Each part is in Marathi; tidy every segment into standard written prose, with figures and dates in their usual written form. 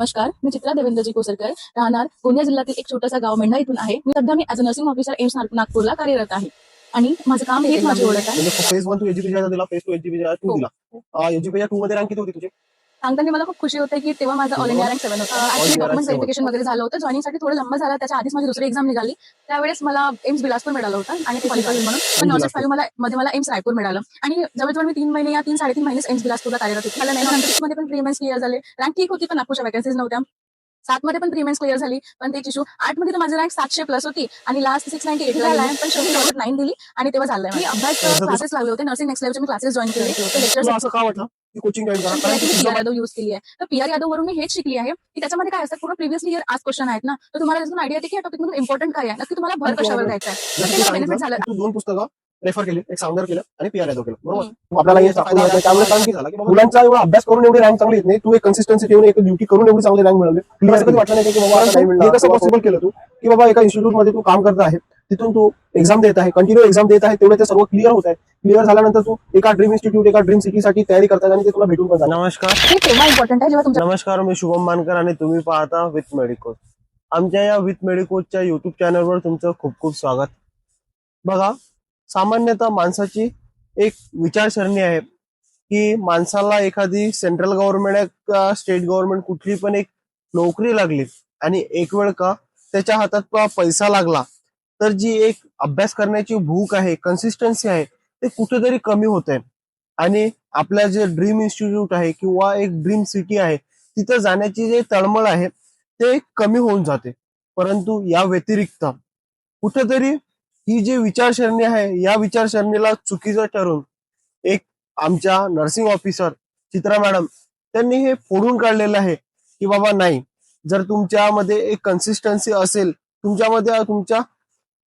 नमस्कार, मी चित्रा देवेंद्रजी कोसरकर, राहणार गोंदिया जिल्ह्यातील एक छोटासा गाव मेंढा इथून आहे. मी सध्या as a nursing officer AIIMS नागपूरला कार्यरत आहे आणि माझं काम हेच माझी ओळख आहे. म्हणजे फेज 1 तू एज्युकेशन दिला, फेज 2 एज्युकेशन 2 हो. दिला. एज्युकेशन 2 मध्ये रँक किती होती तुझी? सांगताना मला खूप खुशी होते की तेव्हा माझं ऑल इंडिया रँक 7 होतं. ॲक्चुअली डॉक्युमेंट व्हेरिफिकेशन वगैरे झालं होतं. जॉइनिंगसाठी थोडं लंबा झाला. त्याच्या आधीच माझी दुसरी एक्झाम निघाली. त्यावेळेस मला एम्स बिलासपूर मिळालं होतं आणि ते क्वालिफाय म्हणून. पण नॉर्थ फाईव्ह मला एम्स रायपूर मिळालं आणि जवळजवळ मी 3 महिने या 3-3.5 महिनेच एम्स बिलासपूरला कार्यरत होते. मला नंतर मध्ये पण प्री मेन्स क्लिअर झाले. रँक ठीक होती पण नागपूरच्या वॅकन्सीज नव्हत्या. 7 मध्ये पण प्री मेन्स क्लिअर झाली, पण ते इश्यू 8 मध्ये तर माझी रँक 700 प्लस होती आणि लास्ट 698 ला आलाय. पण शेवटी 9 दिली आणि तेव्हा झालंय. मी अभ्यास क्लासेस लागले होते. नर्सिंग नेक्स्ट लेव्हलचे मी क्लासेस जॉईन केले होते. लेक्चर्स असं का वाटलं की कोचिंग जॉईन करा? कारण पीआर यादव यूज केली आहे. तर पीआर यादव वरून मी हेच शिकली आहे की त्याच्यामध्ये काय असतं, पूर्ण प्रिव्हियसली इयर आज क्वेश्चन आहेत ना, तर तुम्हाला त्यातून आयडिया येते की या टॉपिक मधून इम्पॉर्टंट काय आहे, नक्की तुम्हाला भर कशावर द्यायचा आहे. तर ते बेनिफिट झालं. तू 2 पुस्तकं रेफर केली, एक साउंडर केलं आणि पीआर यादव केलं, बरोबर? आपल्याला हे फायदा आहे. त्यामुळे काम की झाला की मुलांचा एवढा अभ्यास करून एवढी रँक चांगली येत नाही. तू एक कन्सिस्टन्सी ठेवून एक ड्युटी करून एवढी चांगली रँक मिळवली. तुला कधी वाटलं नाही की बाबा आता नाही मिळणार? हे कसं पॉसिबल केलं तू की बाबा एका इन्स्टिट्यूट मध्ये तू काम करत आहे, तिथून तू एक्झाम देत आहे, कंटिन्यू एक्झाम देत आहे, तेवढे ते सर्व क्लिअर होत आहे. क्लिअर झाल्यानंतर तू एका ड्रीम इन्स्टिट्यूट, एका ड्रीम सिटीसाठी तयारी करतात आणि ते तुला भेटून पण जातं. नमस्कार, हे तेव्हा इम्पॉर्टंट आहे जेव्हा तुमच्या नमस्कार. मी शुभम मानकर आणि तुम्ही पाहता विथ मेडिकोच. आमच्या या विथ मेडिकोचच्या युट्यूब चॅनलवर तुमचं खूप खूप स्वागत. बघा, सामान्यतः माणसाची एक विचारसरणी आहे की माणसाला एखादी सेंट्रल गव्हर्नमेंट का स्टेट गव्हर्नमेंट कुठली पण एक नोकरी लागली आणि एक वेळ का त्याच्या हातात पैसा लागला, तर जी एक अभ्यास करण्याची भूक आहे, कन्सिस्टन्सी आहे, ते कुठेतरी कमी होत आहे आणि आपल्या जे ड्रीम इन्स्टिट्यूट आहे किंवा एक ड्रीम सिटी आहे तिथं जाण्याची जे तळमळ आहे ते कमी होऊन जाते. परंतु या व्यतिरिक्त कुठेतरी ही जी विचारसरणी आहे या विचारसरणीला चुकीचं ठरून एक आमच्या नर्सिंग ऑफिसर चित्रा मॅडम त्यांनी हे फोडून काढलेलं आहे की बाबा नाही, जर तुमच्यामध्ये एक कन्सिस्टन्सी असेल, तुमच्यामध्ये तुमच्या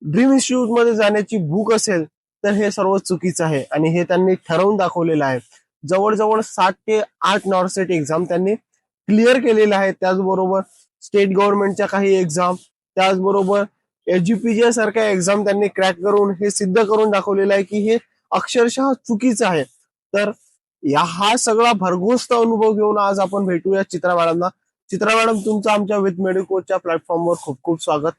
ड्रीम इन्स्टिट्यूट मध्ये जाण्याची भूक असेल, तर हे सर्व चुकीचं आहे आणि हे त्यांनी ठरवून दाखवलेलं आहे. जवळजवळ 7 ते 8 नॉर्सेट एक्झाम त्यांनी क्लिअर केलेल्या आहेत. त्याचबरोबर स्टेट गव्हर्नमेंटच्या काही एक्झाम, त्याचबरोबर एज्युपीजे सारख्या एक्झाम त्यांनी क्रॅक करून हे सिद्ध करून दाखवलेलं आहे की हे अक्षरशः चुकीचं आहे. तर हा सगळा भरघोस अनुभव घेऊन आज आपण भेटूया चित्रा मॅडमला. चित्रा मॅडम, तुमचं आमच्या विथ मेडिकोच्या प्लॅटफॉर्मवर खूप खूप स्वागत.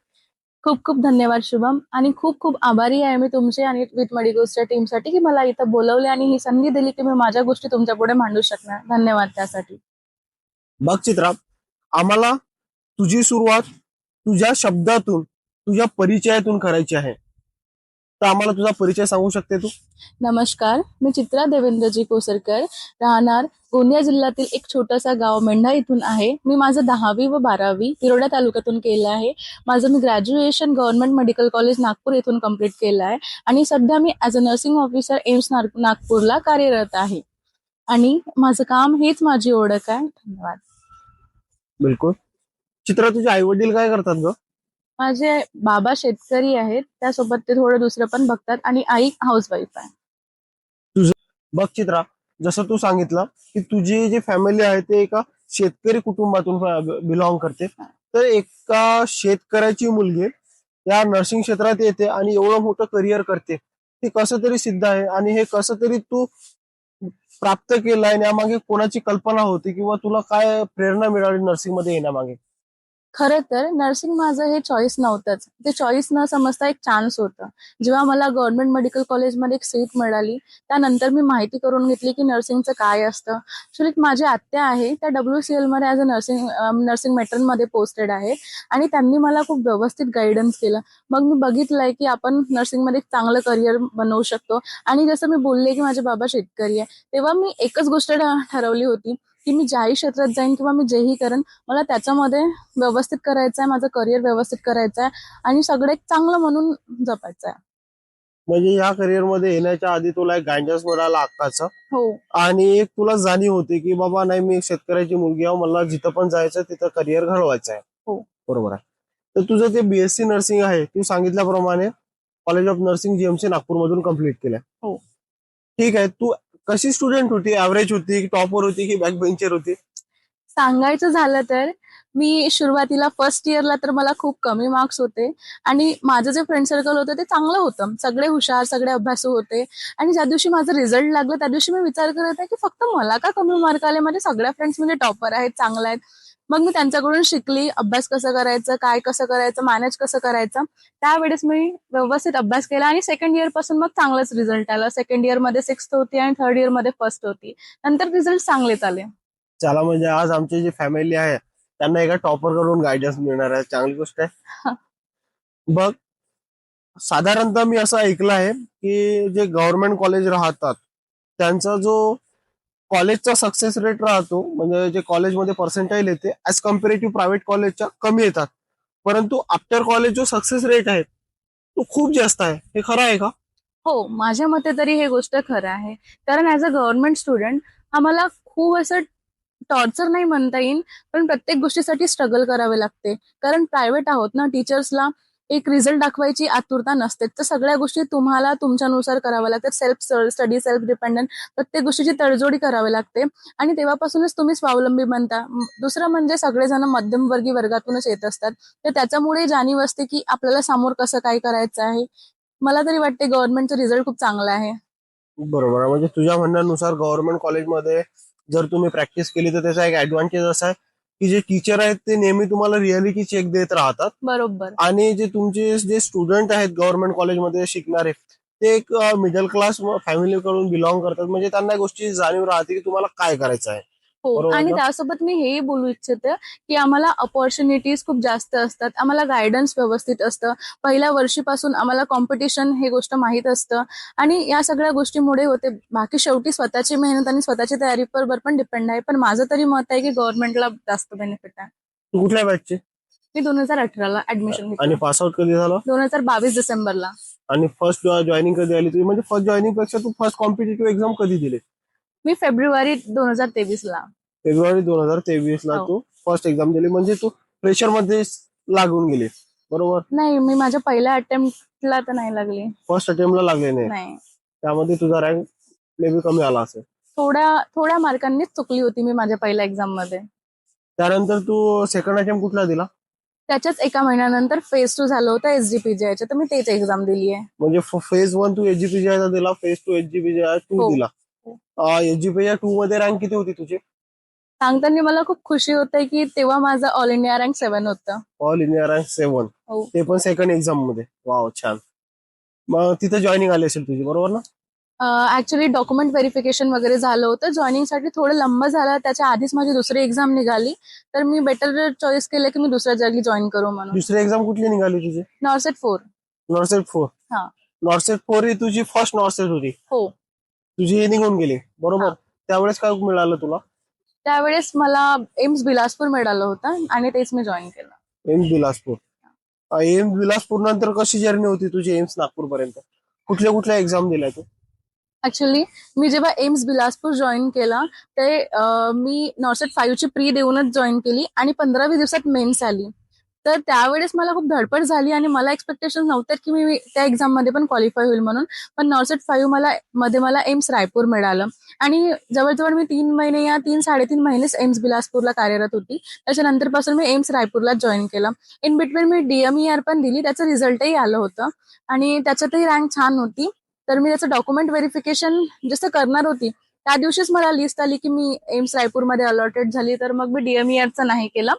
खूप खूप धन्यवाद शुभम, आणि खूप खूप आभारी आहे मी तुमचे आणि विथ मेडिकोसच्या टीमसाठी की मला इथं बोलवले आणि ही संधी दिली की मी माझ्या गोष्टी तुमच्या पुढे मांडू शकणार. धन्यवाद त्यासाठी. बघ चित्रा, आम्हाला तुझी सुरुवात तुझ्या शब्दातून, तुझ्या परिचयातून करायची आहे. तर आम्हाला तुझा परिचय सांगू शकते तू? नमस्कार, मी चित्रा देवेंद्रजी कोसरकर, राहणार गोंदिया जिल्ह्यातील एक छोटासा गाव मेंढा इथून आहे. मी माझं 10वी व 12वी तिरोडा तालुक्यातून केलं आहे. माझं मी graduation government medical college Nagpur येथून कम्प्लीट केलं आहे आणि सध्या मी as a nursing officer AIIMS नागपूरला कार्यरत आहे आणि माझं काम हेच माझी ओळख आहे. धन्यवाद. बिलकुल. चित्रा, तुझे आई वडील काय करतात ग? माझे बाबा शेतकरी आहेत, त्यासोबत ते थोडं दुसरं पण बघतात आणि आई हाऊसवाईफ आहे. बघ चित्रा, जसं तू सांगितलं की तुझी जी फॅमिली आहे ते एका शेतकरी कुटुंबातून बिलॉंग करते, तर एका शेतकऱ्याची मुलगी या नर्सिंग क्षेत्रात येते आणि एवढं मोठं करिअर करते, हे कसं तरी सिद्ध आहे. आणि हे कसं तरी तू प्राप्त केलं आहे, यामागे कोणाची कल्पना होती किंवा तुला काय प्रेरणा मिळाली नर्सिंग मध्ये येण्यामागे? खरं तर नर्सिंग माझं हे चॉईस नव्हतंच. ते चॉईस न समजता एक चान्स होतं. जेव्हा मला गव्हर्नमेंट मेडिकल कॉलेजमध्ये एक सीट मिळाली, त्यानंतर मी माहिती करून घेतली की नर्सिंगचं काय असतं. ॲक्च्युली माझी आत्या आहे, त्या WCL मध्ये ॲज अ नर्सिंग मेट्रनमध्ये पोस्टेड आहे आणि त्यांनी मला खूप व्यवस्थित गाईडन्स केलं. मग मी बघितलंय की आपण नर्सिंगमध्ये एक चांगलं करिअर बनवू शकतो. आणि जसं मी बोलले की माझे बाबा शेतकरी आहे, तेव्हा मी एकच गोष्ट ठरवली होती की मी ज्याही क्षेत्रात जाईन किंवा मी जेही करेन, मला त्याच्यामध्ये व्यवस्थित करायचं आहे, माझं करिअर व्यवस्थित करायचं आहे आणि सगळं एक चांगलं म्हणून जपायचं आहे. म्हणजे या करिअर मध्ये येण्याच्या आधी तुला एक गायडन्स मिळाला हक्काचा हो. आणि एक तुला जाणीव होती की बाबा नाही, मी शेतकऱ्याची मुलगी आहे, मला जिथं पण जायचं तिथं करिअर घडवायचं आहे. हो. बरोबर आहे. तर तुझं ते BSc नर्सिंग आहे, तू सांगितल्याप्रमाणे college of nursing GMC Nagpur मधून कम्प्लीट केलंय. हो. ठीक आहे. तू कशी स्टुडंट होती? ऍव्हरेज होती, टॉपर होती की बॅक बेंचर होती? सांगायचं झालं तर मी सुरुवातीला फर्स्ट इयरला तर मला खूप कमी मार्क्स होते आणि माझं जे फ्रेंड सर्कल होतं ते चांगलं होतं. सगळे हुशार, सगळे अभ्यासू होते आणि ज्या दिवशी माझं रिझल्ट लागलं त्या दिवशी मी विचार करत आहे की फक्त मला का कमी मार्क आले, माझे सगळ्या फ्रेंड्स म्हणजे टॉपर आहेत, चांगल्या आहेत. मग मी त्यांच्याकडून शिकली अभ्यास कसं करायचं, काय कसं करायचं, मॅनेज कसं करायचं. त्यावेळेस मी व्यवस्थित अभ्यास केला आणि सेकंड इयर पासून मग चांगलाच रिझल्ट आला. सेकंड इयर मध्ये 6th होती आणि थर्ड इयर मध्ये फर्स्ट होती. नंतर रिझल्ट चांगलेच आले. चला म्हणजे आज आमची जी फॅमिली आहे त्यांना एका टॉपर कडून गायडन्स मिळणार आहे, चांगली गोष्ट आहे. बघ, साधारणतः मी असं ऐकलं आहे की जे गव्हर्नमेंट कॉलेज राहतात त्यांचा जो कॉलेजचा सक्सेस रेट राहतो, म्हणजे जे कॉलेजमध्ये पर्सेंटाईल येते ऍज कम्पेरेटिव्ह प्रायव्हेट कॉलेजच्या कमी येतात, परंतु आफ्टर कॉलेज जो सक्सेस रेट आहे तो खूप जास्त आहे. हे खरं आहे का? हो, माझ्या मते तरी हे गोष्ट खरं आहे. कारण ऍज अ गव्हर्नमेंट स्टुडंट आम्हाला खूप असं टॉर्चर नाही म्हणता येईल, पण प्रत्येक गोष्टीसाठी स्ट्रगल करावे लागते. कारण प्रायव्हेट आहोत ना, टीचर्सला एक रिझल्ट दाखवायची आतुरता नसते. तर सगळ्या गोष्टी तुम्हाला तुमच्यानुसार कराव्या लागतात. सेल्फ स्टडी, सेल्फ डिपेंडंट प्रत्येक गोष्टीची तडजोडी करावी लागते आणि तेव्हापासूनच तुम्ही स्वावलंबी बनता. दुसरं म्हणजे सगळेजण मध्यमवर्गीय वर्गातूनच येत असतात. तर त्याच्यामुळे जाणीव असते की आपल्याला समोर कसं काय करायचं आहे. मला तरी वाटते गव्हर्नमेंटचा रिझल्ट खूप चांगला आहे. बरोबर आहे. म्हणजे तुझ्या म्हणण्यानुसार गव्हर्नमेंट कॉलेजमध्ये जर तुम्ही प्रॅक्टिस केली तर त्याचा एक ऍडव्हान्टेज असा आहे की जे टीचर आहेत ते नेहमी तुम्हाला रिअलिटी चेक देत राहतात, बरोबर. आणि जे तुमचे जे स्टुडंट आहेत गव्हर्नमेंट कॉलेजमध्ये शिकणारे ते एक मिडल क्लास फॅमिली कडून बिलॉंग करतात, म्हणजे त्यांना गोष्टी जाणीव राहते की तुम्हाला काय करायचं आहे. हो, बरोबर आणि ना? त्यासोबत मी हेही बोलू इच्छिते की आम्हाला अपॉर्च्युनिटीज खूप जास्त असतात. आम्हाला गायडन्स व्यवस्थित असतं. पहिल्या वर्षीपासून आम्हाला कॉम्पिटिशन हे गोष्ट माहीत असतं आणि या सगळ्या गोष्टीमुळे होते. बाकी शेवटी स्वतःची मेहनत आणि स्वतःची तयारीवर पण डिपेंड आहे. पण माझं तरी मत आहे की गव्हर्नमेंटला जास्त बेनिफिट आहे. तू कुठल्या बॅचचे मी 2018ला ऍडमिशन आणि घेतलं. पास आउट कधी झालं? 2022 डिसेंबरला. आणि फर्स्ट जॉईनिंग कधी आली तुझी? म्हणजे फर्स्ट जॉईनिंग पेक्षा तू फर्स्ट कॉम्पिटेटिव्ह एक्झाम कधी दिली? मी फेब्रुवारी 2023ला. फेब्रुवारी 2023 ला हो. तू फर्स्ट एक्झाम दिली, म्हणजे तू प्रेशर मध्ये लागून गेली. बरोबर. नाही, मी माझ्या पहिल्या अटेम्प्टला तर नाही लागली. फर्स्ट अटेम्प्टला लागले नाही, नाही, त्यामध्ये तुझा रँक मे बी कमी आला असेल. थोड्या मार्कांनीच चुकली होती मी माझ्या पहिल्या एक्झाम मध्ये. त्यानंतर तू सेकंड अटेम्प्ट कुठला दिला? त्याच्याच एका महिन्यानंतर फेज 2 झालं होतं SGPGI तर मी तेच एक्झाम दिली आहे. म्हणजे फेज 1 तू एचजीपीजीआय दिला, फेज 2 एचजीपीजीआय 2 हो. दिला. एचजीपीजीआय 2 मध्ये रँक किती होती तुझी? सांगताना मला खूप खुशी होते की तेव्हा माझं ऑल इंडिया रँक 7 होतं. ऑल इंडिया रँक 7, हो. ते पण सेकंड एक्झाम मध्ये. वाव, छान. मग तिथे जॉईनिंग आली असेल तुझी, बरोबर ना? ऍक्च्युली डॉक्युमेंट व्हेरिफिकेशन वगैरे झालं होतं. जॉईनिंगसाठी थोडं लंब झालं. त्याच्या आधीच माझी दुसरी एक्झाम निघाली. तर मी बेटर चॉईस केलं की मी दुसऱ्या जागी जॉईन करू म्हणून. दुसरी एक्झाम कुठली निघाली तुझी? नॉर्सेट 4. नॉर्सेट 4. हा. नॉर्सेट 4 ही तुझी फर्स्ट नॉर्सेट होती? हो. तुझी ही निघून गेली, बरोबर. हा. त्यावेळेस काय मिळालं तुला? त्यावेळेस मला एम्स बिलासपूर मिळालं होतं आणि तेच मी जॉईन केलं. एम्स बिलासपूर. एम्स बिलासपूर नंतर कशी जर्नी होती तुझी एम्स नागपूर पर्यंत? कुठल्या कुठल्या एक्झाम दिल्या तू? ऍक्च्युली मी जेव्हा एम्स बिलासपूर जॉईन केला ते मी नॉर्सेट 5 ची प्री देऊनच जॉईन केली आणि 15-20 दिवसात मेन्स आली. तर त्यावेळेस मला खूप धडपड झाली आणि मला एक्सपेक्टेशन नव्हतं की मी त्या एक्झाम मध्ये पण क्वालिफाय होईल म्हणून. पण नॉर्सेट 5 मला एम्स रायपूर मिळालं आणि जवळजवळ मी 3 महिने या 3-3.5 महिनेच एम्स बिलासपूरला कार्यरत होती. त्याच्यानंतर पासून मी एम्स रायपूरला जॉईन केलं. इन बिटवीन मी DMER पण दिली. त्याचं रिझल्टही आलं होतं आणि त्याच्यातही रँक छान होती. तर मी त्याचं डॉक्युमेंट व्हेरिफिकेशन जसं करणार होती त्या दिवशीच मला लिस्ट आली की मी एम्स रायपूरमध्ये अलॉटेड झाली. तर मग मी DMERचं नाही केलं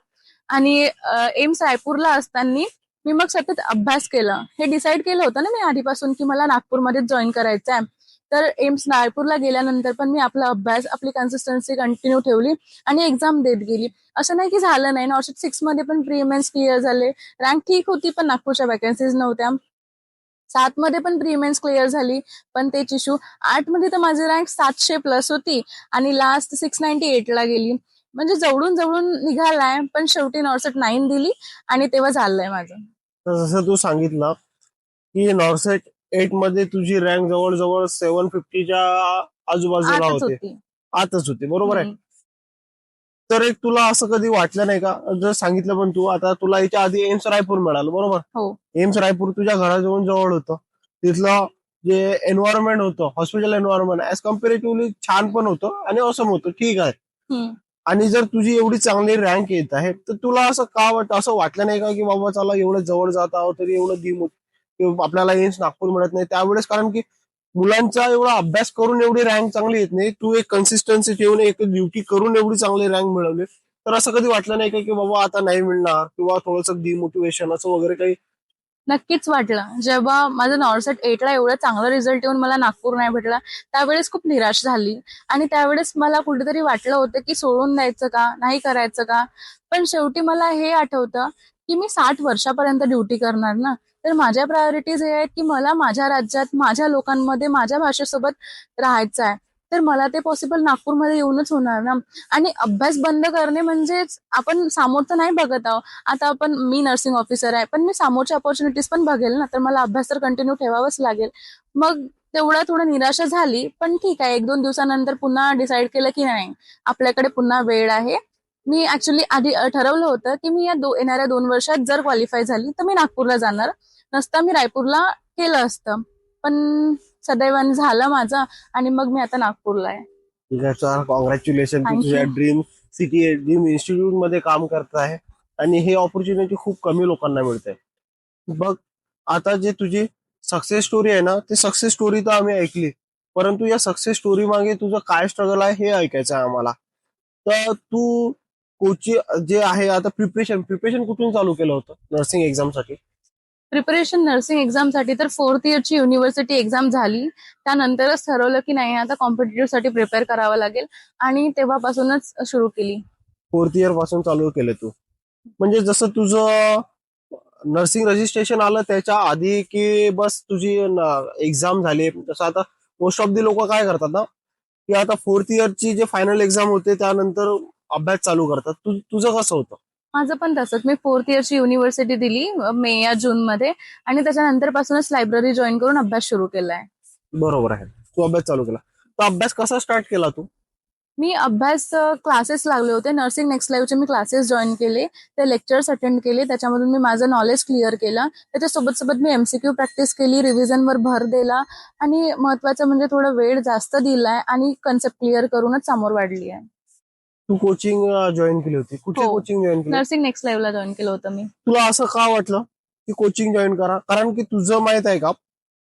आणि एम्स रायपूरला असताना मी मग सतत अभ्यास केला. हे डिसाईड केलं होतं ना मी आधीपासून की मला नागपूरमध्येच जॉईन करायचं आहे. तर एम्स रायपूरला गेल्यानंतर पण मी आपला अभ्यास, आपली कन्सिस्टन्सी कंटिन्यू ठेवली आणि एक्झाम देत गेली. असं नाही की झालं नाही. नॉर्सेट 6 मध्ये पण प्री मेन्स क्लिअर झाले. रँक ठीक होती पण नागपूरच्या वॅकन्सीज नव्हत्या. 7 मध्ये पण प्री मेन्स क्लिअर झाली पण तेच इश्यू. 8 मध्ये तर माझी रँक 700+ होती आणि लास्ट 698 ला गेली. म्हणजे जवळून जवळून निघालाय पण शेवटी नॉर्सेट 9 दिली आणि तेव्हा झालंय माझं. तर जसं तू सांगितलं की नॉर्सेट 8 मध्ये तुझी रँक जवळजवळ 750च्या आजूबाजूला आतच होते, होती. आतच होते, बरोबर आहे. हम्म. तर एक तुला असं कधी वाटलं नाही का, जर सांगितलं पण तू आता तुला याच्या आधी एम्स रायपूर मिळालं, बरोबर. हो. एम्स रायपूर तुझ्या घराजवळ जवळ होतं. तिथलं जे एन्व्हायरमेंट होतं, हॉस्पिटल एन्व्हायरमेंट ऍज कम्पेरेटिव्हली छान पण होतं आणि ऑसम होतं, ठीक आहे. हम्म. आणि जर तुझी एवढी चांगली रँक येत आहे तर तुला असं का वाटतं, असं वाटलं नाही का की बाबा चला एवढं जवळ जात आहोत तरी एवढं आपल्याला एम्स नागपूर मिळत नाही त्यावेळेस? कारण की मुलांचा एवढा अभ्यास करून एवढी रँक चांगली येत नाही. तू एक कन्सिस्टन्सी ठेवून एक ड्युटी करून एवढी चांगली रँक मिळवली. तर असं कधी वाटलं नाही का की बाबा आता नाही मिळणार किंवा थोडंसं डिमोटिवेशन असं वगैरे काही? नक्कीच वाटलं. जेव्हा माझं नॉर्सेट 8 ला एवढा चांगला रिझल्ट येऊन मला नागपूर नाही भेटला, त्यावेळेस खूप निराश झाली आणि त्यावेळेस मला कुठेतरी वाटलं होतं, की सोडून द्यायचं का? नाही करायचं का? पण शेवटी मला हे आठवतं, की मी 60 वर्षापर्यंत ड्युटी करणार ना, तर माझ्या प्रायोरिटीज हे आहेत, की मला माझ्या राज्यात, माझ्या लोकांमध्ये, माझ्या भाषेसोबत राहायचं आहे. तर मला ते पॉसिबल नागपूरमध्ये येऊनच होणार ना. आणि अभ्यास बंद करणे म्हणजेच आपण समोरचं नाही बघत आहोत. आता मी नर्सिंग ऑफिसर आहे, पण मी समोरच्या अपॉर्च्युनिटीज पण बघेल ना, तर मला अभ्यास तर कंटिन्यू ठेवावाच लागेल. मग तेवढा थोडं निराशा झाली, पण ठीक आहे, 1-2 दिवसानंतर पुन्हा डिसाईड केलं की नाही, आपल्याकडे पुन्हा वेळ आहे. मी ऍक्च्युली आधी ठरवलं होतं, की मी येणाऱ्या 2 वर्षात जर क्वालिफाय झाली, तर मी नागपूरला जाणार. नसता मी रायपूरला केलं असतं. पण सदैवाने झालं माझं आणि मग मी आता नागपूरला आहे. ठीक आहे सर, कॉंग्रॅच्युलेशन. तू तुझ्या thank you. Dream city, dream institute मध्ये काम करत आहे आणि हे ऑपॉर्च्युनिटी खूप कमी लोकांना मिळते. बघ, आता जे तुझी सक्सेस स्टोरी आहे ना, ती सक्सेस स्टोरी तर आम्ही ऐकली, परंतु या सक्सेस स्टोरी मागे तुझं काय स्ट्रगल आहे हे ऐकायचं आहे आम्हाला. तर तू कोचिंग जे आहे आता प्रिपरेशन कुठून चालू केलं होतं नर्सिंग एक्झामसाठी? प्रिपरेशन नर्सिंग एक्झामसाठी तर 4th इयरची युनिव्हर्सिटी एक्झाम झाली. त्यानंतरच ठरवलं की नाही आता कॉम्पिटेटिव्ह साठी प्रिपेअर करावं लागेल आणि तेव्हापासूनच सुरू केली. 4th इयर पासून चालू केलं तू? म्हणजे जसं तुझं नर्सिंग रजिस्ट्रेशन आलं त्याच्या आधी की बस तुझी एक्झाम झाली? जसं आता मोस्ट ऑफ दी लोक काय करतात ना, की आता 4th इयरची जे फायनल एक्झाम होते त्यानंतर अभ्यास चालू करतात. तुझं कसं होतं? माझं पण तसंच. मी 4th इयरची युनिव्हर्सिटी दिली मे या जून मध्ये आणि त्याच्यानंतर पासूनच लायब्ररी जॉईन करून अभ्यास सुरू केलाय. बरोबर आहे, तू अभ्यास चालू केला. तर अभ्यास कसा स्टार्ट केला तू? मी अभ्यास क्लासेस लागले होते. नर्सिंग नेक्स्ट लाईव्हचे मी क्लासेस जॉईन केले. ते लेक्चर्स अटेंड केले. त्याच्यामधून मी माझं नॉलेज क्लिअर केलं. त्याच्यासोबत सोबत मी एमसीक्यू प्रॅक्टिस केली, रिव्हिजनवर भर दिला आणि महत्वाचं म्हणजे थोडा वेळ जास्त दिलाय आणि कन्सेप्ट क्लिअर करूनच समोर वाढली आहे. तू कोचिंग जॉईन केली होती? हो. कुठली कोचिंग जॉईन केली? नर्सिंग नेक्स्ट लाईव्हला जॉईन केलं होतं मी. तुला असं का वाटलं की कोचिंग जॉईन करा? कारण की तुझं माहित आहे का,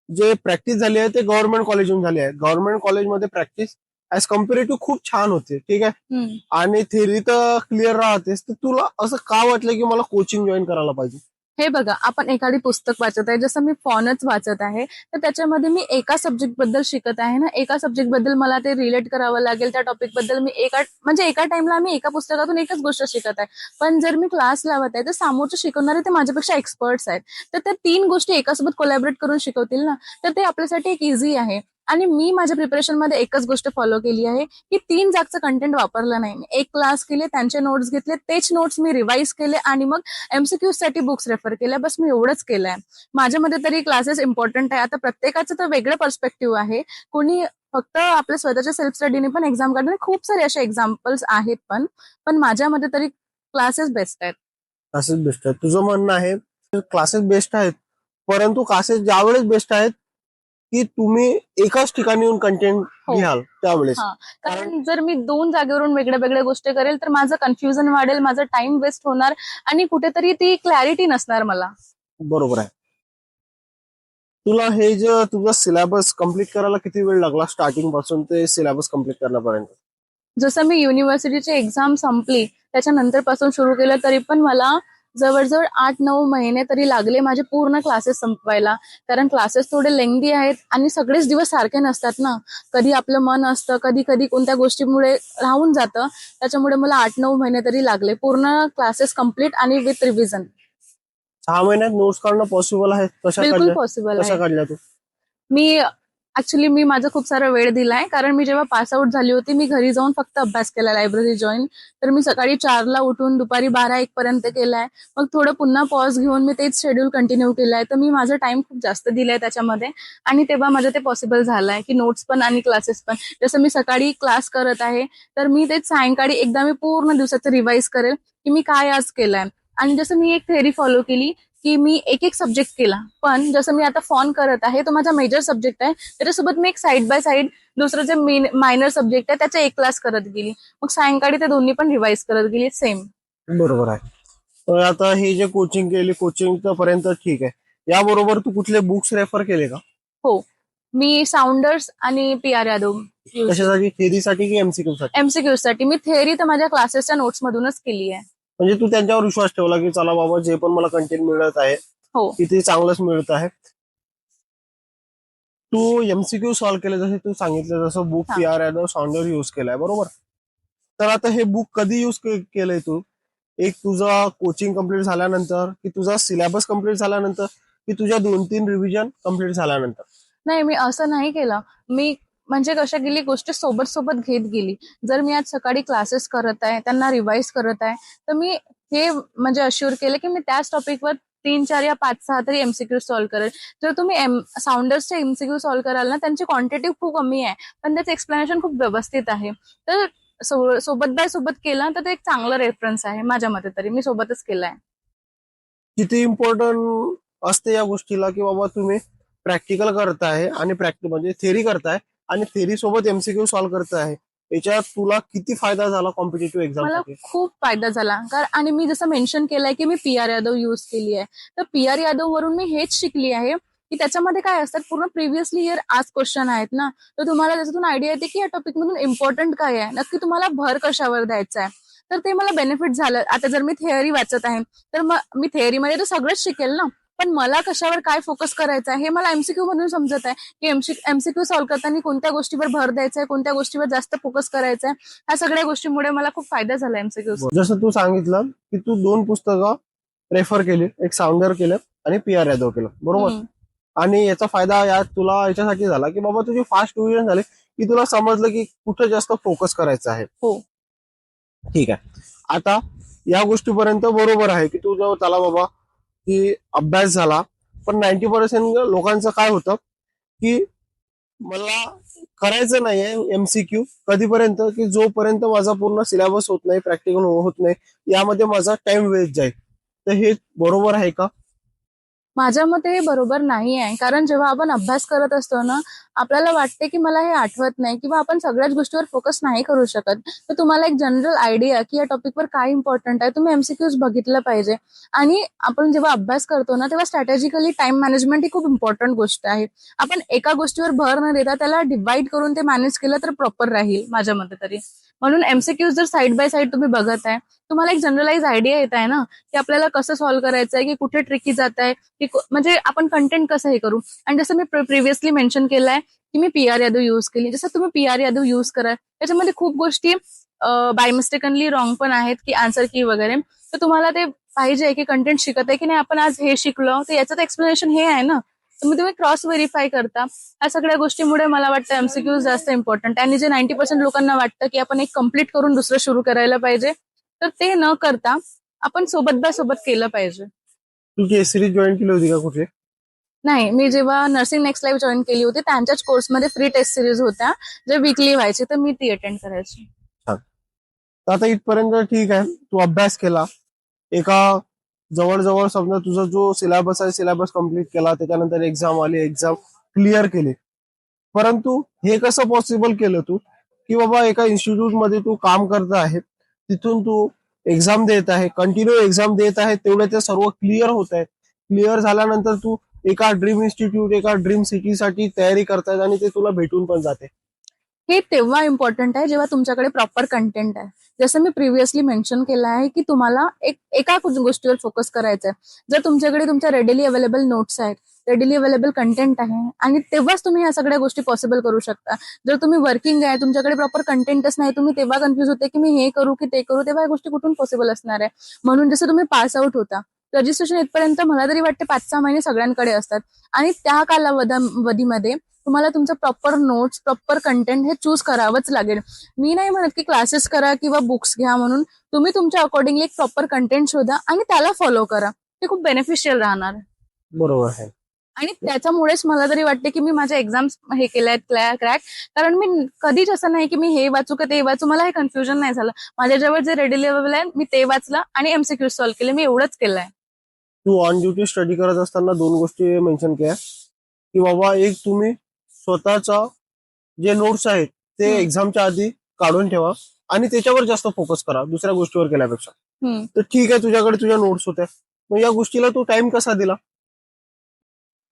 जे प्रॅक्टिस झाली आहे ते गव्हर्नमेंट कॉलेजहून झाली आहे. गव्हर्नमेंट कॉलेजमध्ये प्रॅक्टिस ऍज कम्पेरेटिव्ह खूप छान होते, ठीक आहे, हम्म. आणि थेरी तर क्लिअर राहतेस. तर तुला असं का वाटलं की मला कोचिंग जॉईन करायला पाहिजे? हे बघा, आपण एखादी पुस्तक वाचत आहे, जसं मी फॉनच वाचत आहे, तर त्याच्यामध्ये मी एका सब्जेक्ट बद्दल शिकत आहे ना, एका सब्जेक्ट बद्दल मला ते रिलेट करावं लागेल. त्या टॉपिक बद्दल मी एका टाइमला मी एका पुस्तकातून एकच गोष्ट शिकत आहे. पण जर मी क्लास लावत आहे तर समोरचे शिकवणारे ते माझ्यापेक्षा एक्सपर्ट्स आहेत, तर त्या 3 गोष्टी एकासोबत कोलॅबरेट करून शिकवतील ना, तर ते आपल्यासाठी एक इझी आहे. आणि मी माझ्या प्रिपरेशन मध्ये एकच गोष्ट फॉलो केली आहे, की 3 जागचं कंटेंट वापरलं नाही. मी एक क्लास केले, त्यांचे नोट्स घेतले, तेच नोट्स मी रिवाइज केले आणि मग एमसीक्यू साठी बुक्स रेफर केल्या. बस मी एवढंच केलंय. माझ्यामध्ये तरी क्लासेस इम्पॉर्टंट आहे. आता प्रत्येकाचं तर वेगळं पर्स्पेक्टिव्ह आहे. कोणी फक्त आपल्या स्वतःच्या सेल्फ स्टडीने पण एक्झाम काढणे, खूप सारे असे एक्झाम्पल्स आहेत. पण माझ्यामध्ये तरी क्लासेस बेस्ट आहेत. क्लासेस बेस्ट आहेत तुझं म्हणणं आहे? क्लासेस बेस्ट आहेत, परंतु क्लासेस ज्यावेळेस बेस्ट आहेत की तुम्ही एकाच ठिकाणी येऊन कंटेंट हो. घ्याल त्यावेळेस. हा, कारण जर मी 2 जागेवरून वेगळ्या वेगळ्या गोष्टी करेल तर माझं कन्फ्युजन वाढेल, माझा टाइम वेस्ट होणार आणि कुठेतरी ती क्लॅरिटी नसणार मला. बरोबर आहे. तुला हे जे तुझा सिलेबस कम्प्लीट करायला किती वेळ लागला स्टार्टिंग पासून ते सिलेबस कम्प्लीट करण्यापर्यंत? जसं मी युनिव्हर्सिटीची एक्झाम संपली त्याच्यानंतर पासून सुरू केलं, तरी पण मला जवळजवळ 8-9 महिने तरी लागले माझे पूर्ण क्लासेस संपवायला. कारण क्लासेस थोडे लेंदी आहेत आणि सगळेच दिवस सारखे नसतात ना. कधी आपलं मन असतं, कधी कधी कोणत्या गोष्टीमुळे राहून जातं. त्याच्यामुळे मला 8-9 महिने तरी लागले पूर्ण क्लासेस कम्प्लीट आणि विथ रिव्हिजन. 6 महिन्यात नोट्स काढणं पॉसिबल आहे? बिलकुल पॉसिबल कशा आहे. काढल्या तू? मी मी माझा खूप सारा वेळ दिलाय, कारण मी जेव्हा पासआउट झाली होती मी घरी जाऊन फक्त अभ्यास केला, लायब्ररी जॉईन. तर मी सकाळी 4ला उठून दुपारी 12-1 पर्यंत केलाय. मग थोडं पुन्हा पॉज घेऊन मी तेच शेड्यूल कंटिन्यू केलाय. तर मी माझा टाइम खूप जास्त दिलाय त्याच्यामध्ये आणि तेव्हा माझं ते पॉसिबल झालंय की नोट्स पण आणि क्लासेस पण. जसं मी सकाळी क्लास करत आहे तर मी तेच सायंकाळी एकदा मी पूर्ण दिवसाचं रिवाइज करेल की मी काय आज केलंय. आणि जसं मी एक थेअरी फॉलो केली की मी एक एक सब्जेक्ट केला. पण जसं मी आता फॉन करत आहे तो माझा मेजर सब्जेक्ट आहे, त्याच्यासोबत मी एक साइड बाय साइड दुसरं जे मायनर सब्जेक्ट आहे त्याचा एक क्लास करत गेली. मग सायंकाळी ते दोन्ही पण रिवाइज करत गेली सेम. बरोबर आहे. तर आता हे जे कोचिंग केली, कोचिंग पर्यंत ठीक आहे, याबरोबर तू कुठले बुक्स रेफर केले का? हो, मी साऊंडर्स आणि पी.आर. यादव यूज कशासाठी, थेरीसाठी की एमसीक्यू साठी? एमसीक्यू साठी. मी थेअरी तर माझ्या क्लासेसच्या नोट्स मधूनच केली आहे. म्हणजे तू त्यांच्यावर विश्वास ठेवला की चला बाबा, जे पण मला कंटेंट मिळत आहे हो. की ते चांगलंच मिळत आहे. तू एमसीक्यू सॉल्व्ह केले, जसे तू सांगितलं, जसं बुक हा. पी.आर. यादव साऊंडर युज केलाय, बरोबर. तर आता हे बुक कधी युज केलंय तू? एक तुझा कोचिंग कम्प्लीट झाल्यानंतर, की तुझा सिलेबस कम्प्लीट झाल्यानंतर, की तुझ्या 2-3 रिव्हिजन कम्प्लीट झाल्यानंतर? नाही, मी असं नाही केलं. मी म्हणजे कशा गेली गोष्टी सोबत सोबत घेत गेली. जर मी आज सकाळी क्लासेस करत आहे, त्यांना रिवाइज करत आहे, तर मी हे म्हणजे अश्युअर केलं की मी त्याच टॉपिकवर 3-4 या 5-6 तरी एमसीक्यू सॉल्व्ह करेल. जर तुम्ही साऊंडर्सचे एमसीक्यू सॉल्व्ह कराल ना, त्यांची क्वांटिटी खूप कमी आहे, पण त्याचं एक्सप्लेनेशन खूप व्यवस्थित आहे. तर सोबत बाय सोबत केलं तर ते एक चांगलं रेफरन्स आहे माझ्या मते तरी. मी सोबतच केलंय. किती इम्पॉर्टंट असते या गोष्टीला, की बाबा तुम्ही प्रॅक्टिकल करताय आणि म्हणजे थेरी करताय आणि थेरी सोबत एमसीक्यू सॉल्व्ह करताय, याच्यात तुला किती फायदा झाला कॉम्पिटिटिव्ह एक्झाम मला साठी? खूप फायदा झाला. कारण आणि मी जसं मेन्शन केलंय की मी पी.आर. यादव यूज केली आहे. तर पी.आर. यादव वरून मी हेच शिकली आहे की त्याच्यामध्ये काय असतात, पूर्ण प्रिव्हियसली इयर आज क्वेश्चन आहेत ना, तर तुम्हाला त्याच्यातून आयडिया येते की या टॉपिक मधून इम्पॉर्टंट काय आहे, नक्की तुम्हाला भर कशावर द्यायचा आहे. तर ते मला बेनिफिट झालं. आता जर मी थेअरी वाचत आहे, तर मग मी थेअरीमध्ये तर सगळंच शिकेल ना, पण मला कशावर काय फोकस करायचा आहे हे मला एमसीक्यू मधून समजत आहे की एमसीक्यू सॉल्व्ह करताना कोणत्या गोष्टीवर भर द्यायचा आहे, कोणत्या गोष्टीवर जास्त फोकस करायचा आहे. ह्या सगळ्या गोष्टीमुळे मला खूप फायदा झाला एमसीक्यू. जसं तू सांगितलं की तू 2 पुस्तकं रेफर केली, एक साऊंडर केलं आणि पी.आर. यादव केलं, बरोबर. आणि याचा फायदा तुला याच्यासाठी झाला की बाबा तुझी फास्ट रिव्हिजन झाली, की तुला समजलं की कुठे जास्त फोकस करायचा आहे. हो. ठीक आहे. आता या गोष्टीपर्यंत बरोबर आहे की तू जो चला बाबा की अभ्यास झाला, पण 90% लोकांचं काय होतं की मला करायचं नाहीये एमसीक्यू कधीपर्यंत, की जोपर्यंत माझा पूर्ण सिलेबस होत नाही, प्रॅक्टिकल होत नाही, यामध्ये माझा टाइम वेस्ट जाईल. तर हे बरोबर आहे का? माझ्या मते हे बरोबर नाही आहे. कारण जेव्हा आपण अभ्यास करत असतो ना, आपल्याला वाटते की मला हे आठवत नाही किंवा आपण सगळ्याच गोष्टीवर फोकस नाही करू शकत. तर तुम्हाला एक जनरल आयडिया की या टॉपिकवर काय इम्पॉर्टंट आहे, तुम्ही एमसीक्यूज बघितलं पाहिजे. आणि आपण जेव्हा अभ्यास करतो ना, तेव्हा स्ट्रॅटेजिकली टाइम मॅनेजमेंट ही खूप इम्पॉर्टंट गोष्ट आहे. आपण एका गोष्टीवर भर न देता त्याला डिवाइड करून ते मॅनेज केलं तर प्रॉपर राहील माझ्या मते तरी. म्हणून एमसीक्यूज जर साईड बाय साईड तुम्ही बघत आहे, तुम्हाला एक जनरलाइज आयडिया येत आहे ना, की आपल्याला कसं सॉल्व्ह करायचं आहे, की कुठे ट्रिकी जात आहे, की म्हणजे आपण कंटेंट कसं हे करू. आणि जसं मी प्रिव्हियसली मेन्शन केलंय की मी पी.आर. यादव यूज केली, जसं तुम्ही पी.आर. यादव यूज करा. त्याच्यामध्ये खूप गोष्टी बाय मिस्टेकनली रॉंग पण आहेत, की आन्सर की वगैरे. तर तुम्हाला ते पाहिजे की कंटेंट शिकत आहे की नाही, आपण आज हे शिकलो तर याचं एक्सप्लेनेशन हे आहे ना, तर तुम्ही क्रॉस व्हेरीफाय करता. ह्या सगळ्या गोष्टीमुळे मला वाटतं एमसीक्यू जास्त इम्पॉर्टंट आहे. आणि जे 90% लोकांना वाटतं की आपण एक कम्प्लीट करून दुसरं सुरू करायला पाहिजे, तर ते न करता आपण सोबत बाय सोबत केलं पाहिजे. तू ती सिरीज जॉईन केली होती का कुठे? नाही, मी जेव्हा नर्सिंग नेक्स्ट लाईव्ह जॉईन केली होती, त्यांच्याच कोर्समध्ये फ्री टेस्ट सिरीज होत्या, जे वीकली व्हायचे, तर मी ती अटेंड करायची. छान. तर आता इथपर्यंत ठीक आहे, तू अभ्यास केला, एका जवळजवळ समजा तुझा जो सिलेबस आहे सिलेबस कम्प्लीट केला, त्याच्यानंतर एक्झाम आली, एक्झाम क्लिअर केली. परंतु हे कसं पॉसिबल केलं तू, की बाबा एका इन्स्टिट्यूट मध्ये तू काम करत आहे, तिथून तू एक्झाम देत आहे, कंटिन्यू एक्झाम देत आहे, तेवढे ते सर्व क्लिअर होत आहे. क्लिअर झाल्यानंतर तू एका ड्रीम इन्स्टिट्यूट, एका ड्रीम सिटीसाठी तयारी करतायत आणि ते तुला भेटून पण जाते. हे तेव्हा इम्पॉर्टंट आहे जेव्हा तुमच्याकडे प्रॉपर कंटेंट आहे. जसं मी प्रिव्हियसली मेन्शन केलं आहे की तुम्हाला एका गोष्टीवर फोकस करायचं आहे. जर तुमच्याकडे तुमच्या रेडिली अवेलेबल नोट्स आहेत, रेडिली अवेलेबल कंटेंट आहे, आणि तेव्हाच तुम्ही ह्या सगळ्या गोष्टी पॉसिबल करू शकता. जर तुम्ही वर्किंग आहे, तुमच्याकडे प्रॉपर कंटेंटच नाही, तुम्ही तेव्हा कन्फ्युज होते की मी हे करू की ते करू, तेव्हा या गोष्टी कुठून पॉसिबल असणार आहे. म्हणून जसं तुम्ही पास आउट होता, रजिस्ट्रेशन इथपर्यंत मला तरी वाटते 5-6 महिने सगळ्यांकडे असतात. आणि त्या कालावधीमध्ये तुम्हाला तुमचं प्रॉपर नोट्स, प्रॉपर कंटेंट हे चूज करावंच लागेल. मी नाही म्हणत की क्लासेस करा किंवा बुक्स घ्या म्हणून. तुम्ही तुमच्या अकॉर्डिंगली एक प्रॉपर कंटेंट शोधा आणि त्याला फॉलो करा. ते खूप बेनिफिशियल राहणार. बरोबर आहे. आणि त्याच्यामुळेच मला तरी वाटते की मी माझ्या एक्झाम्स हे केल्यात क्रॅक. कारण मी कधीच असं नाही की मी हे वाचू का ते वाचू, मला हे कन्फ्युजन नाही झालं. माझ्याजवळ जे रेडिली अवेलेबल आहे मी ते वाचलं आणि एमसीक्यू सॉल्व्ह केले. मी एवढंच केलंय. तू ऑन ड्युटी स्टडी करत असताना 2 गोष्टी मेन्शन केल्या, की बाबा एक तुम्ही स्वतःचा जे नोट्स आहेत ते एक्झामच्या आधी काढून ठेवा आणि त्याच्यावर जास्त फोकस करा दुसऱ्या गोष्टीवर केल्यापेक्षा. तर ठीक आहे, तुझ्याकडे तुझ्या नोट्स होत्या, मग या गोष्टीला तू टाइम कसा दिला?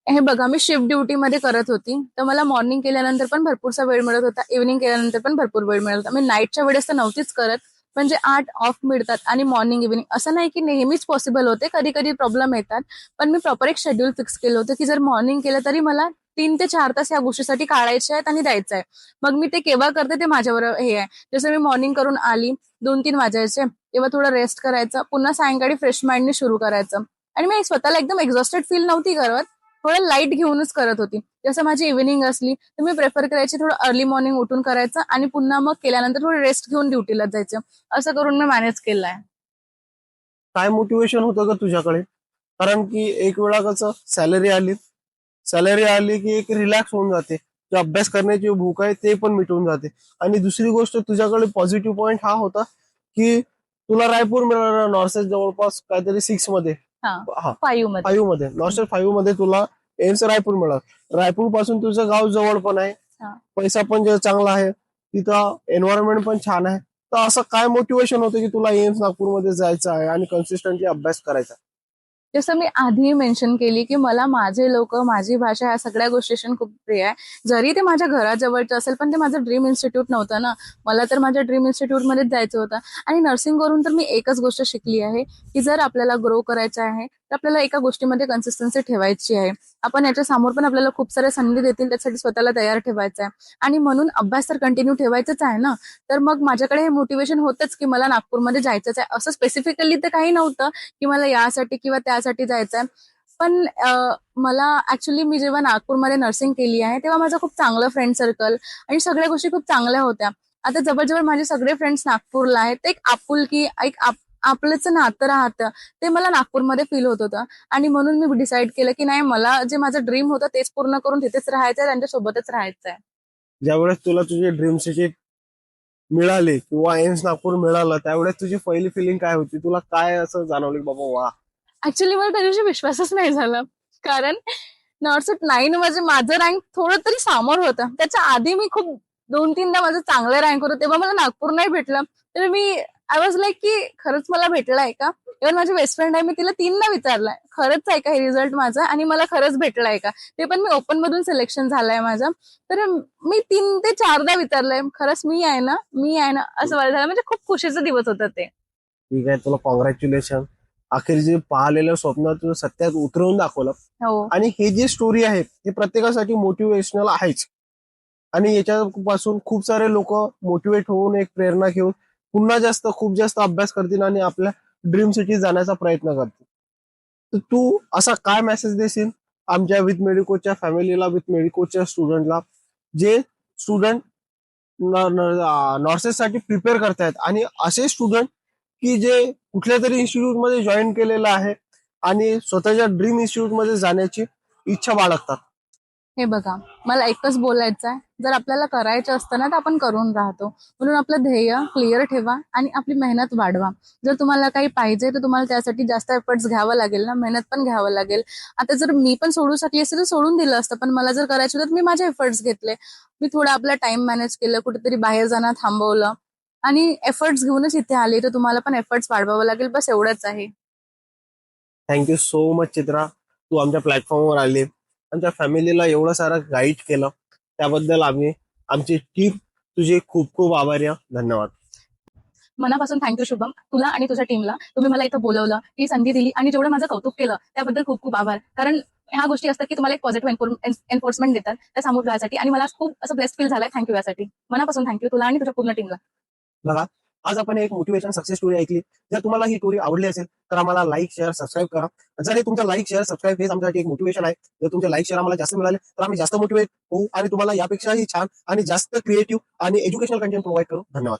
हे बघा, मी शिफ्ट ड्युटीमध्ये करत होती, तर मला मॉर्निंग केल्यानंतर पण भरपूरसा वेळ मिळत होता, इव्हनिंग केल्यानंतर पण भरपूर वेळ मिळत होता. मी नाईटच्या वेळेस तर नव्हतीच करत, पण जे 8 ऑफ मिळतात आणि मॉर्निंग इव्हनिंग असं नाही की नेहमीच पॉसिबल होते, कधी कधी प्रॉब्लेम येतात. पण मी प्रॉपर एक शेड्यूल फिक्स केलं होतं की जर मॉर्निंग केलं तरी मला 3 ते 4 तास या गोष्टीसाठी काढायचे आहेत आणि द्यायचं आहे. मग मी ते केव्हा करते ते माझ्यावर हे आहे. जसं मी मॉर्निंग करून आली, 2-3 वाजायचे, तेव्हा थोडं रेस्ट करायचं, पुन्हा सायंकाळी फ्रेश माइंडने सुरू करायचं. आणि मी स्वतःला एकदम एक्झॉस्टेड फील नव्हती करत, थोडं लाईट घेऊनच करत होती. जसं माझी इव्हिनिंग असली तर मी प्रेफर करायची थोडं अर्ली मॉर्निंग उठून करायचं आणि पुन्हा मग केल्यानंतर थोडं रेस्ट घेऊन ड्युटीला जायचं. असं करून मी मॅनेज केलंय. काय मोटिवेशन होतं का तुझ्याकडे? कारण की एक वेळा कसं सॅलरी आली की एक रिलॅक्स होऊन जाते, जे अभ्यास करण्याची भूक आहे ते पण मिटून जाते. आणि दुसरी गोष्ट तुझ्याकडे पॉझिटिव्ह पॉईंट हा होता की तुला रायपूर मिळालं, नॉर्सेस जवळपास काहीतरी 6 मध्ये, हा, हा 5 मध्ये. 5 मध्ये, नॉर्सेस 5 मध्ये तुला एम्स रायपूर मिळालं. रायपूर पासून तुझं गाव जवळ पण आहे, हा. पैसा पण जे चांगला आहे, तिथं एन्व्हायरमेंट पण छान आहे. तर असं काय मोटिवेशन होतं की तुला एम्स नागपूरमध्ये जायचं आहे आणि कन्सिस्टंटली अभ्यास करायचा? जसं मी आधी मेन्शन केली की मला माझे लोक, माझी भाषा ह्या सगळ्या गोष्टी खूप प्रिय आहे. जरी ते माझ्या घराजवळचं असेल पण ते माझं ड्रीम इन्स्टिट्यूट नव्हतं ना. मला तर माझ्या ड्रीम इन्स्टिट्यूटमध्येच जायचं होतं. आणि नर्सिंग करून तर मी एकच गोष्ट शिकली आहे की जर आपल्याला ग्रो करायचं आहे तर आपल्याला एका गोष्टीमध्ये कन्सिस्टन्सी ठेवायची आहे. आपण याच्या समोर पण आपल्याला खूप साऱ्या संधी देतील, त्यासाठी स्वतःला तयार ठेवायचं आहे. आणि म्हणून अभ्यास तर कंटिन्यू ठेवायचाच आहे ना. तर मग माझ्याकडे हे मोटिवेशन होतंच की मला नागपूरमध्ये जायचंच आहे. असं स्पेसिफिकली तर काही नव्हतं की मला यासाठी किंवा त्यासाठी जायचंय. पण मला ऍक्च्युली मी जेव्हा नागपूरमध्ये नर्सिंग केली आहे तेव्हा माझं खूप चांगलं फ्रेंड सर्कल आणि सगळ्या गोष्टी खूप चांगल्या होत्या. आता जवळजवळ माझे सगळे फ्रेंड्स नागपूरला आहेत. एक आपुलकी, एक आपलंच नातं राहतं, ते मला नागपूरमध्ये फील होत होतं. आणि म्हणून मी डिसाईड केलं की नाही, मला जे माझं ड्रीम होतं तेच पूर्ण करून तिथेच राहायचंय, त्यांच्यासोबतच राहायचंय. ज्यावेळेस तुला तुझी ड्रीम सिटी मिळाली किंवा एम्स नागपूर मिळालं, त्यावेळेस तुझी पहिली फिलिंग काय होती? तुला काय असं जाणवलं की बाबा वा? ऍक्च्युली मला त्या दिवशी विश्वासच नाही झाला. कारण नॉर्सेट 9 म्हणजे माझं रँक थोडं तरी समोर होतं. त्याच्या आधी मी खूप 2-3दा माझं चांगलं रँक होतं, तेव्हा मला नागपूर नाही भेटलं. तर मी आय वॉज लाईक की खरंच मला भेटलाय का? इव्हन माझी बेस्ट फ्रेंड आहे, मी तिला 3दा विचारलंय, खरंच आहे का हे रिझल्ट माझा आणि मला खरंच भेटलाय का? ते पण मी ओपन मधून सिलेक्शन झालंय माझं. तर मी 3 ते 4दा विचारलंय, खरंच मी आहे ना, मी आहे ना, असं मला झालं. म्हणजे खूप खुशीचा दिवस होता ते. ठीक आहे, तुला कॉंग्रॅच्युलेशन. अखेर जे पाहिलेलं स्वप्न तुझं सत्यात उतरवून दाखवलं. हो. आणि हे जे स्टोरी आहे ते प्रत्येकासाठी मोटिवेशनल आहेच. आणि याच्यापासून खूप सारे लोक मोटिवेट होऊन एक प्रेरणा घेऊन पुन्हा खूप जास्त अभ्यास करतील आणि आपल्या ड्रीम सिटी जाण्याचा प्रयत्न करतील. तर तू असा काय मेसेज देशील आमच्या विथ मेडिकोच्या फॅमिलीला, विथ मेडिकोच्या स्टुडंटला, जे स्टुडंट नर्सेससाठी प्रिपेअर करतायत आणि असे स्टुडंट की जे कुठल्या तरी इन्स्टिट्यूट मध्ये जॉईन केलेलं आहे आणि स्वतःच्या ड्रीम इन्स्टिट्यूट मध्ये जाण्याची इच्छा बाळगतात? हे बघा, मला एकच बोलायचं आहे, जर आपल्याला करायचं असतं ना तर आपण करून राहतो. म्हणून आपलं ध्येय क्लिअर ठेवा आणि आपली मेहनत वाढवा. जर तुम्हाला काही पाहिजे तर तुम्हाला त्यासाठी जास्त एफर्ट्स घ्यावं लागेल ना, मेहनत पण घ्यावं लागेल. आता जर मी पण सोडू शकली असते तर सोडून दिलं असतं, पण मला जर करायचं होतं तर मी माझे एफर्ट्स घेतले. मी थोडा आपला टाइम मॅनेज केलं, कुठेतरी बाहेर जाणं थांबवलं आणि एफर्ट्स घेऊनच इथे आले. तर तुम्हाला पण एफर्ट्स वाढवावं लागेल, बस एवढंच आहे. थँक्यू सो मच चित्रा, तू आमच्या प्लॅटफॉर्मवर आली, आमच्या फॅमिलीला एवढं सारं गाईड केलं, त्याबद्दल आमची टीम तुझे खूप खूप आभारी आहे. धन्यवाद. मनापासून थँक्यू शुभम, तुला आणि तुझ्या टीमला. तुम्ही मला इथं बोलवलं, ही संधी दिली आणि जेवढं माझं कौतुक केलं त्याबद्दल खूप खूप आभार. कारण ह्या गोष्टी असतात की तुम्हाला एक पॉझिटिव्ह एन्फोर्समेंट देतात त्या समोर जायसाठी, आणि मला खूप असं बेस्ट फील झालंय. थँक्यू यासाठी. मनापासून थँक्यू तुला आणि तुझ्या पूर्ण टीमला. बघा, आज आपण एक मोटिवेशन सक्सेस स्टोरी ऐकली. जर तुम्हाला ही स्टोरी आवडली असेल तर आम्हाला लाईक, शेअर, सबस्क्राईब करा. जर हे तुमचा लाईक, शेअर, सबस्क्राईब हेच आमच्यासाठी एक मोटिवेशन आहे. जर तुमचे लाईक, शेअर आम्हाला जास्त मिळाले तर आम्ही जास्त मोटिवेट होऊ आणि तुम्हाला यापेक्षाही छान आणि जास्त क्रिएटिव्ह आणि एज्युकेशनल कंटेंट प्रोव्हाइड करू. धन्यवाद.